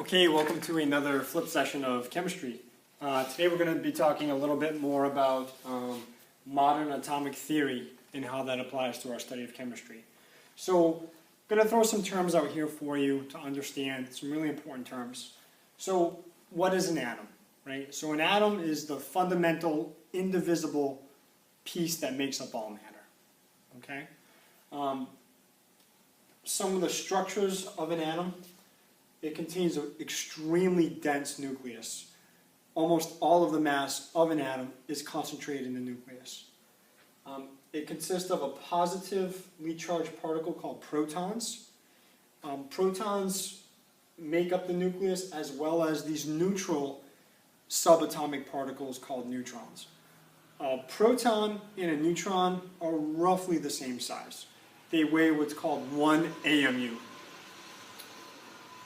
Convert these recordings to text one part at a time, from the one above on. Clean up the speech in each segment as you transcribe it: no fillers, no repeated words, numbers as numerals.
Okay, welcome to another flip session of chemistry. Today we're going to be talking a little bit more about modern atomic theory and how that applies to our study of chemistry. So I'm going to throw some terms out here for you to understand, some really important terms. So what is an atom, right? So an atom is the fundamental, indivisible piece that makes up all matter, okay? Some of the structures of an atom: it contains an extremely dense nucleus. Almost all of the mass of an atom is concentrated in the nucleus. It consists of a positively charged particle called protons. Protons make up the nucleus, as well as these neutral subatomic particles called neutrons. A proton and a neutron are roughly the same size. They weigh what's called 1 AMU.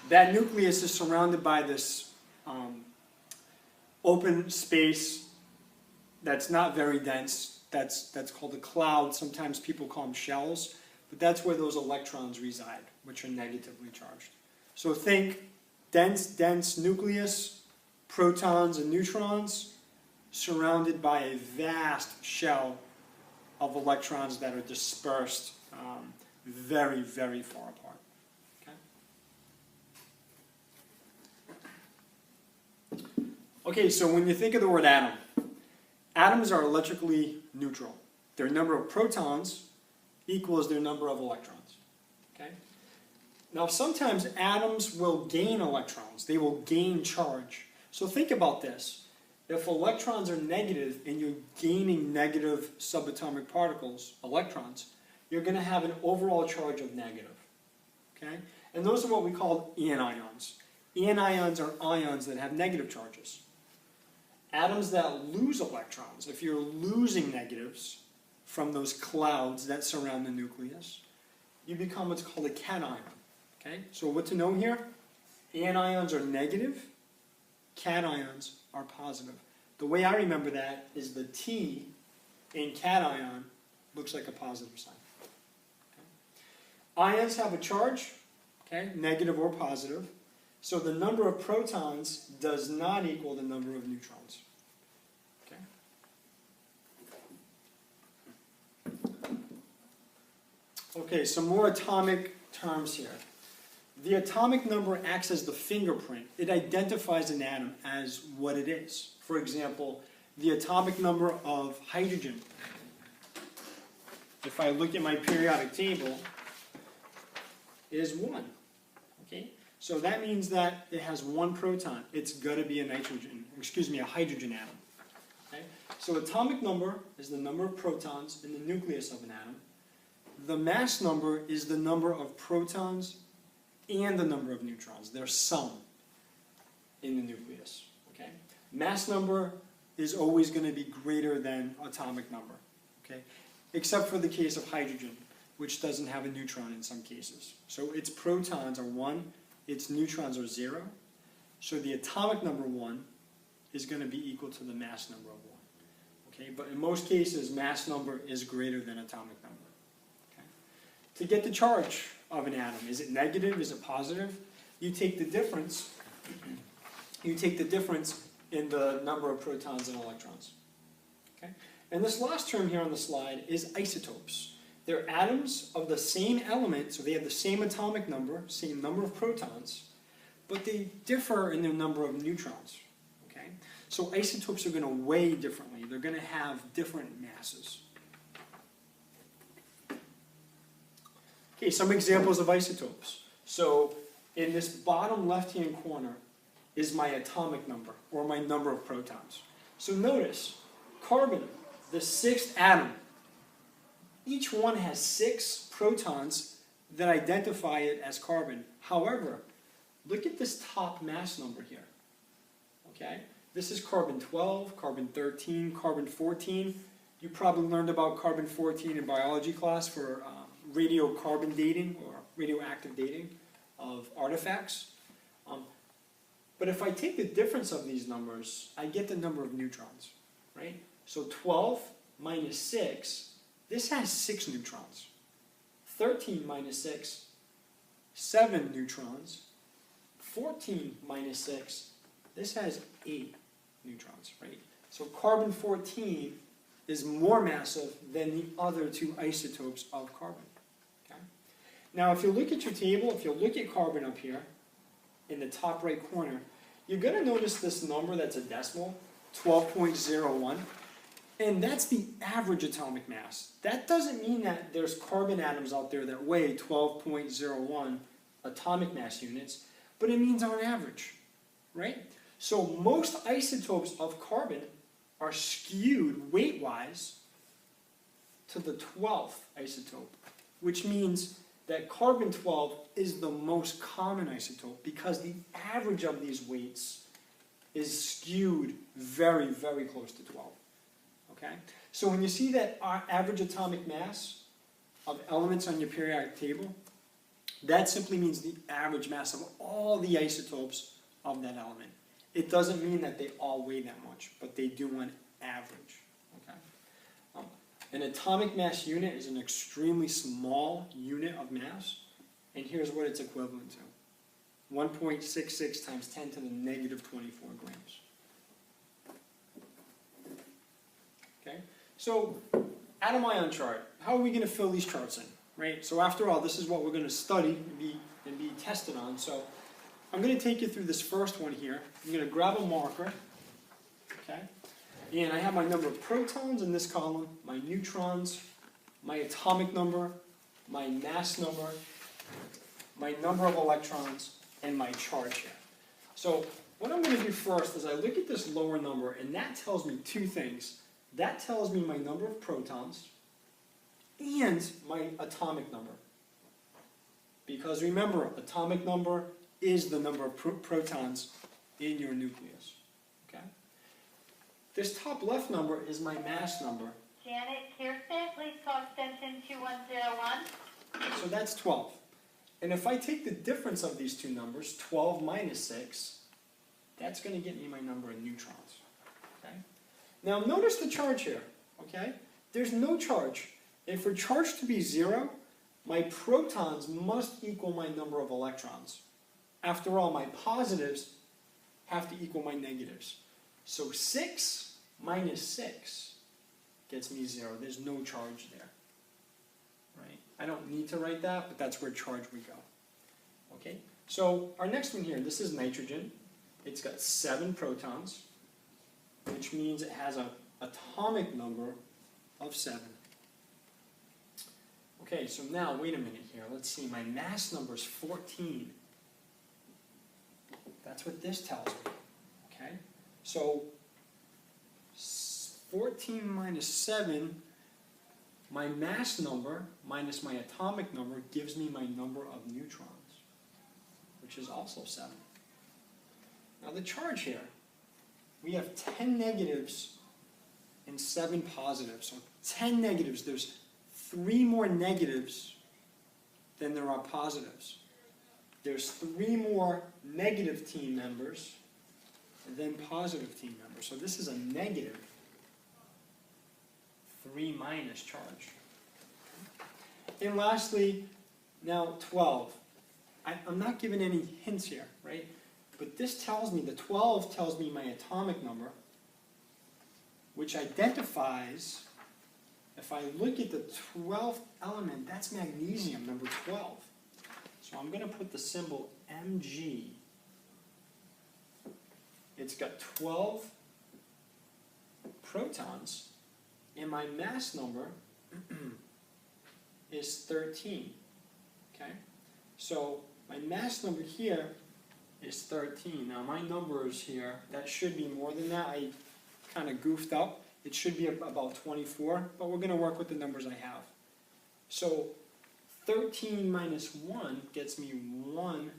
That nucleus is surrounded by this open space that's not very dense. That's called a cloud. Sometimes people call them shells, but that's where those electrons reside, which are negatively charged. So think dense nucleus, protons and neutrons, surrounded by a vast shell of electrons that are dispersed very, very far apart. Okay, so when you think of the word atom, atoms are electrically neutral. Their number of protons equals their number of electrons. Okay? Now sometimes atoms will gain electrons. They will gain charge. So think about this. If electrons are negative and you're gaining negative subatomic particles, electrons, you're going to have an overall charge of negative. Okay? And those are what we call anions. Anions are ions that have negative charges. Atoms that lose electrons, if you're losing negatives from those clouds that surround the nucleus, you become what's called a cation. Okay? So what to know here? Anions are negative, cations are positive. The way I remember that is the T in cation looks like a positive sign. Okay? Ions have a charge, okay, negative or positive. So the number of protons does not equal the number of neutrons. Okay, some more atomic terms here. The atomic number acts as the fingerprint. It identifies an atom as what it is. For example, the atomic number of hydrogen. If I look at my periodic table, is 1. Okay? So that means that it has 1 proton. It's got to be a hydrogen atom. Okay? So atomic number is the number of protons in the nucleus of an atom. The mass number is the number of protons and the number of neutrons. Their sum in the nucleus. Okay? Mass number is always going to be greater than atomic number. Okay? Except for the case of hydrogen, which doesn't have a neutron in some cases. So its protons are 1, its neutrons are 0. So the atomic number 1 is going to be equal to the mass number of 1. Okay? But in most cases, mass number is greater than atomic number. Okay? To get the charge of an atom, is it negative, is it positive? You take the difference. You take the difference in the number of protons and electrons. Okay? And this last term here on the slide is isotopes. They're atoms of the same element, so they have the same atomic number, same number of protons, but they differ in their number of neutrons. Okay? So isotopes are going to weigh differently. They're going to have different masses. Okay, some examples of isotopes. So in this bottom left-hand corner is my atomic number, or my number of protons. So notice, carbon, the 6th atom, each one has 6 protons that identify it as carbon. However, look at this top mass number here. Okay? This is carbon 12, carbon 13, carbon 14. You probably learned about carbon 14 in biology class for radiocarbon dating or radioactive dating of artifacts. But if I take the difference of these numbers, I get the number of neutrons, right? So 12 minus 6, this has 6 neutrons. 13 minus 6, 7 neutrons. 14 minus 6, this has 8 neutrons, right? So carbon 14 is more massive than the other two isotopes of carbon. Okay? Now if you look at your table, if you look at carbon up here, in the top right corner, you're going to notice this number that's a decimal, 12.01, and that's the average atomic mass. That doesn't mean that there's carbon atoms out there that weigh 12.01 atomic mass units, but it means on average, right? So most isotopes of carbon are skewed weight-wise to the 12th isotope, which means that carbon-12 is the most common isotope because the average of these weights is skewed very, very close to 12. Okay? So when you see that our average atomic mass of elements on your periodic table, that simply means the average mass of all the isotopes of that element. It doesn't mean that they all weigh that much, but they do on average. Okay? An atomic mass unit is an extremely small unit of mass, and here's what it's equivalent to. 1.66 times 10 to the negative 24 grams. Okay? So, atom ion chart. How are we going to fill these charts in? Right? So after all, this is what we're going to study and be tested on. So I'm going to take you through this first one here. I'm going to grab a marker. Okay? And I have my number of protons in this column, my neutrons, my atomic number, my mass number, my number of electrons, and my charge here. So what I'm going to do first is I look at this lower number, and that tells me two things. That tells me my number of protons and my atomic number. Because remember, atomic number is the number of protons in your nucleus. Okay? This top left number is my mass number. Janet Kirsten, please call extension 2101. So that's 12. And if I take the difference of these two numbers, 12 minus 6, that's going to get me my number of neutrons. Okay? Now notice the charge here. Okay? There's no charge. And for charge to be 0, my protons must equal my number of electrons. After all, my positives have to equal my negatives. So 6 minus 6 gets me 0. There's no charge there. Right? I don't need to write that, but that's where charge would go. Okay? So our next one here, this is nitrogen. It's got 7 protons, which means it has an atomic number of 7. Okay, so now, wait a minute here. Let's see, my mass number is 14. That's what this tells me. Okay? So 14 minus 7, my mass number minus my atomic number gives me my number of neutrons, which is also 7. Now the charge here, we have 10 negatives and 7 positives. So 10 negatives, there's 3 more negatives than there are positives. There's 3 more negative team members than positive team members. So this is a negative 3 minus charge. And lastly, now 12. I'm not giving any hints here, right? But this tells me, the 12 tells me my atomic number, which identifies, if I look at the 12th element, that's magnesium, number 12. So I'm going to put the symbol Mg. It's got 12 protons, and my mass number is 13. Okay? So my mass number here is 13. Now my numbers here, that should be more than that. I kind of goofed up. It should be about 24, but we're going to work with the numbers I have. So 13 minus 1 gets me 1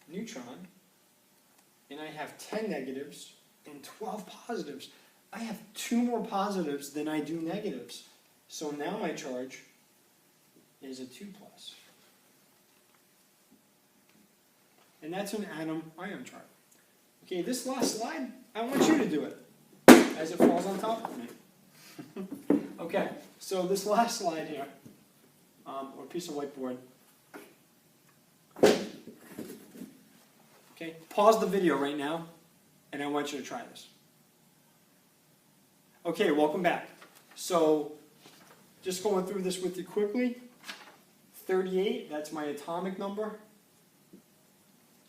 neutron, and I have 10 negatives and 12 positives. I have 2 more positives than I do negatives. So now my charge is a 2+. And that's an atom ion chart. Okay, this last slide, I want you to do it as it falls on top of me. Okay, so this last slide here, or piece of whiteboard, Okay, pause the video right now, and I want you to try this. Okay, welcome back. So, just going through this with you quickly. 38, that's my atomic number.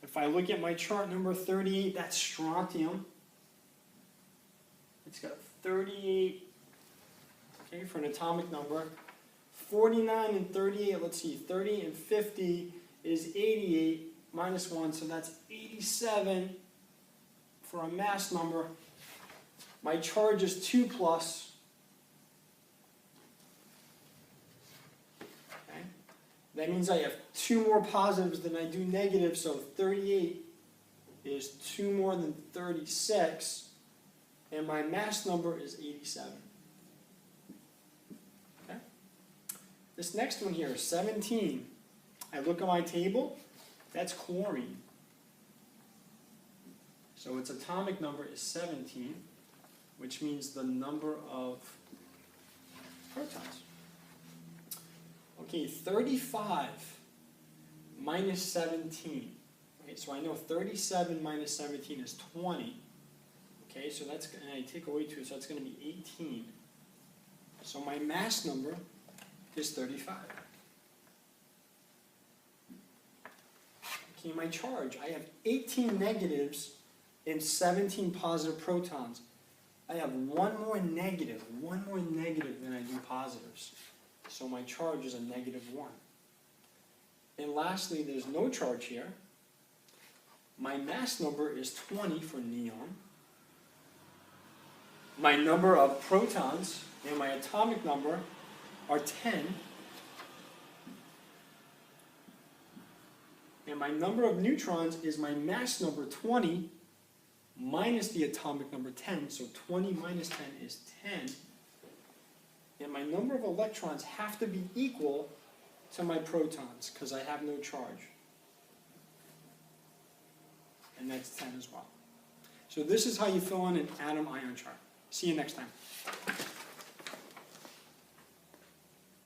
If I look at my chart number 38, that's strontium. It's got 38, okay, for an atomic number. 49 and 38, let's see, 30 and 50 is 88 minus 1, so that's 87 for a mass number. My charge is 2 plus. Okay. That means I have 2 more positives than I do negatives, so 38 is 2 more than 36, and my mass number is 87. Okay. This next one here, 17. I look at my table, that's chlorine. So its atomic number is 17, which means the number of protons. Okay, 35 minus 17. Okay, so I know 37 minus 17 is 20. Okay, so that's, and I take away 2, so that's going to be 18. So my mass number is 35. Okay, my charge, I have 18 negatives and 17 positive protons. I have one more negative than I do positives. So my charge is a -1. And lastly, there's no charge here. My mass number is 20 for neon. My number of protons and my atomic number are 10. And my number of neutrons is my mass number 20 minus the atomic number 10, so 20 minus 10 is 10. And my number of electrons have to be equal to my protons, because I have no charge. And that's 10 as well. So this is how you fill in an atom ion chart. See you next time.